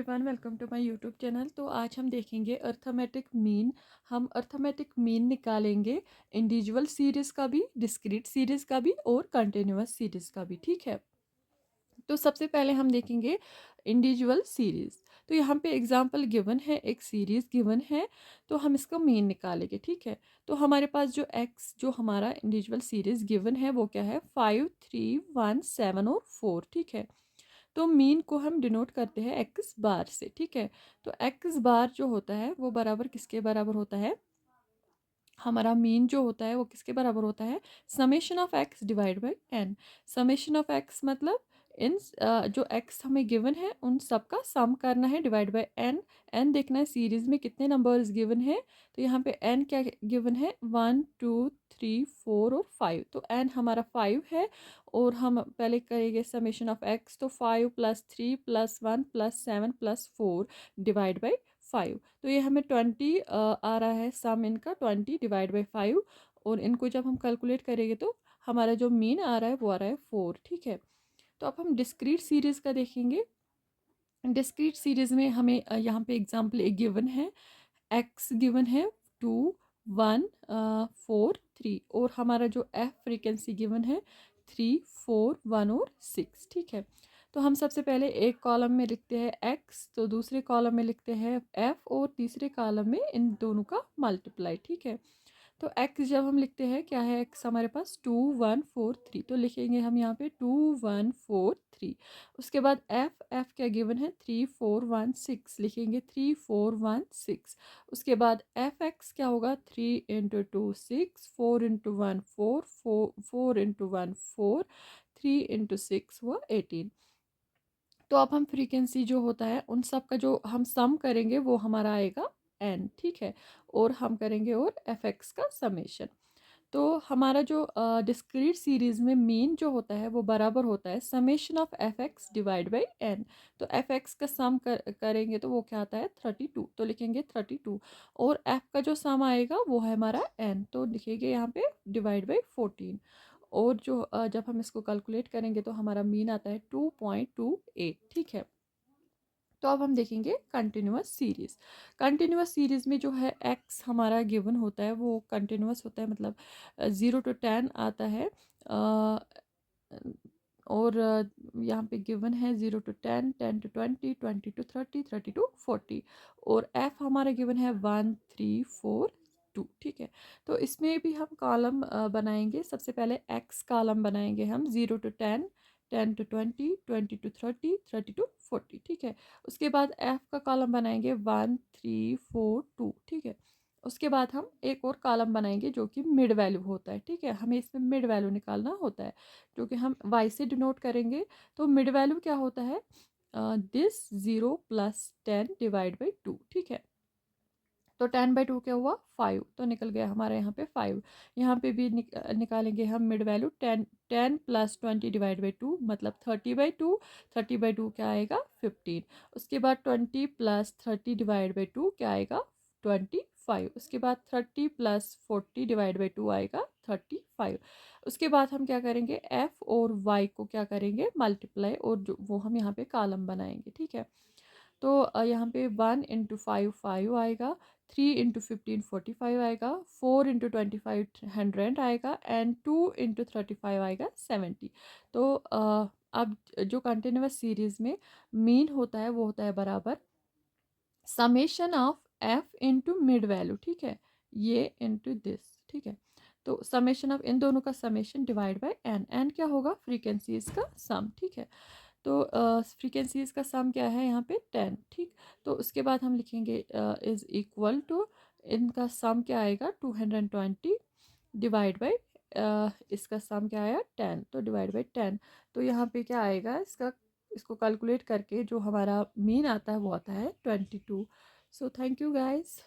Everyone, welcome to my YouTube channel. तो आज हम देखेंगे अर्थमेटिक मीन। हम अर्थमेटिक मीन निकालेंगे इंडिविजुअल सीरीज़ का भी, डिस्क्रीट सीरीज़ का भी और कंटिन्यूअस सीरीज़ का भी। ठीक है, तो सबसे पहले हम देखेंगे इंडिविजुअल सीरीज़। तो यहाँ पे एग्जांपल गिवन है, एक सीरीज़ गिवन है, तो हम इसका मीन निकालेंगे। ठीक है, तो हमारे पास जो एक्स जो हमारा इंडिविजुअल सीरीज़ गिवन है वो क्या है, 5, 3, 1, 7 और 4। ठीक है, तो मीन को हम डिनोट करते हैं एक्स बार से। ठीक है, तो एक्स बार जो होता है वो बराबर किसके बराबर होता है, हमारा मीन जो होता है वो किसके बराबर होता है, summation of x divide by n. Summation of x मतलब इन जो एक्स हमें गिवन है उन सब का सम करना है डिवाइड बाई एन। एन देखना है सीरीज में कितने नंबर्स गिवन है, तो यहाँ पे एन क्या गिवन है, 1, 2, 3, 4 और 5। तो एन हमारा 5 है और हम पहले करेंगे समेशन ऑफ एक्स, तो 5 + 3 + 1 + 7 + 4 डिवाइड बाई 5। तो ये हमें 20 आ रहा है, सम इनका 20 डिवाइड बाई 5। और इनको जब हम कैलकुलेट करेंगे तो हमारा जो मीन आ रहा है वो आ रहा है 4। ठीक है, तो अब हम डिस्क्रीट सीरीज़ का देखेंगे। डिस्क्रीट सीरीज़ में हमें यहाँ पे एग्जांपल एक गिवन है, एक्स गिवन है 2, 1, 4, 3 और हमारा जो एफ फ्रीक्वेंसी गिवन है 3, 4, 1 और 6। ठीक है, तो हम सबसे पहले एक कॉलम में लिखते हैं एक्स, तो दूसरे कॉलम में लिखते हैं एफ और तीसरे कॉलम में इन दोनों का मल्टीप्लाई। ठीक है, तो एक्स जब हम लिखते हैं क्या है, एक्स हमारे पास 2, 1, 4, 3, तो लिखेंगे हम यहाँ पे 2, 1, 4, 3। उसके बाद एफ, एफ क्या गिवन है, 3, 4, 1, 6, लिखेंगे 3, 4, 1, 6। उसके बाद एफ एक्स क्या होगा, 3 × 2 6, 4 × 1 4, 4 × 1 4, 3 × 6 हुआ 18। तो अब हम फ्रीक्वेंसी जो होता है उन सब का जो हम सम करेंगे वो हमारा आएगा एन। ठीक है, और हम करेंगे और एफ एक्स का समेशन। तो हमारा जो डिस्क्रीट सीरीज़ में मीन जो होता है वो बराबर होता है summation of f x divide by n. तो एफ एक्स का सम करेंगे तो वो क्या आता है 32, तो लिखेंगे 32। और एफ का जो सम आएगा वो है हमारा एन, तो लिखेंगे यहाँ पे डिवाइड बाई 14। और जो जब हम इसको कैलकुलेट करेंगे तो हमारा मीन आता है 2.28। ठीक है, तो अब हम देखेंगे कंटिन्यूअस सीरीज़। कंटिन्यूअस सीरीज़ में जो है एक्स हमारा गिवन होता है वो कंटिन्यूअस होता है, मतलब 0 to 10 आता है। और यहाँ पे गिवन है 0 to 10, 10 to 20, 20 to 30, 30 to 40। और एफ हमारा गिवन है 1, 3, 4, 2। ठीक है, तो इसमें भी हम कॉलम बनाएंगे। सबसे पहले एक्स कॉलम बनाएंगे हम 0 to 10, 10 to 20, 20 to 30, 30 to 40। ठीक है, उसके बाद एफ का कॉलम बनाएंगे 1, 3, 4, 2। ठीक है, उसके बाद हम एक और कॉलम बनाएंगे जो कि मिड वैल्यू होता है। ठीक है, हमें इसमें मिड वैल्यू निकालना होता है जो कि हम वाई से डिनोट करेंगे। तो मिड वैल्यू क्या होता है, दिस 0 + 10 डिवाइड बाई 2। ठीक है, तो 10/2 क्या हुआ 5, तो निकल गया हमारे यहाँ पे 5। यहाँ पे भी निकालेंगे हम मिड वैल्यू 10, 10 + 20 डिवाइड बाई 2 मतलब 30/2। 30/2 क्या आएगा 15। उसके बाद 20 + 30 डिवाइड बाई 2 क्या आएगा 25। उसके बाद 30 + 40 डिवाइड बाई 2 आएगा 35। उसके बाद हम क्या करेंगे, एफ और वाई को क्या करेंगे मल्टीप्लाई, और जो वो हम यहाँ पे कॉलम बनाएंगे। ठीक है, तो यहाँ पे 1 × 5 5 आएगा, 3 × 15 45 आएगा, 4 × 25 100 आएगा एंड 2 × 35 आएगा 70। तो अब जो कंटिन्यूअस सीरीज में मीन होता है वो होता है बराबर summation of F into mid value. ठीक है, ये इंटू दिस। ठीक है, तो समेशन ऑफ इन दोनों का summation divide by n. N क्या होगा, फ्रीक्वेंसीज का सम। ठीक है, तो फ्रीक्वेंसीज का सम क्या है यहाँ पे 10। ठीक, तो उसके बाद हम लिखेंगे इज इक्वल टू, इनका सम क्या आएगा 220 डिवाइड बाई इसका सम क्या आया 10, तो डिवाइड बाई 10। तो यहाँ पे क्या आएगा इसका, इसको कैलकुलेट करके जो हमारा मीन आता है वो आता है 22। So thank you guys.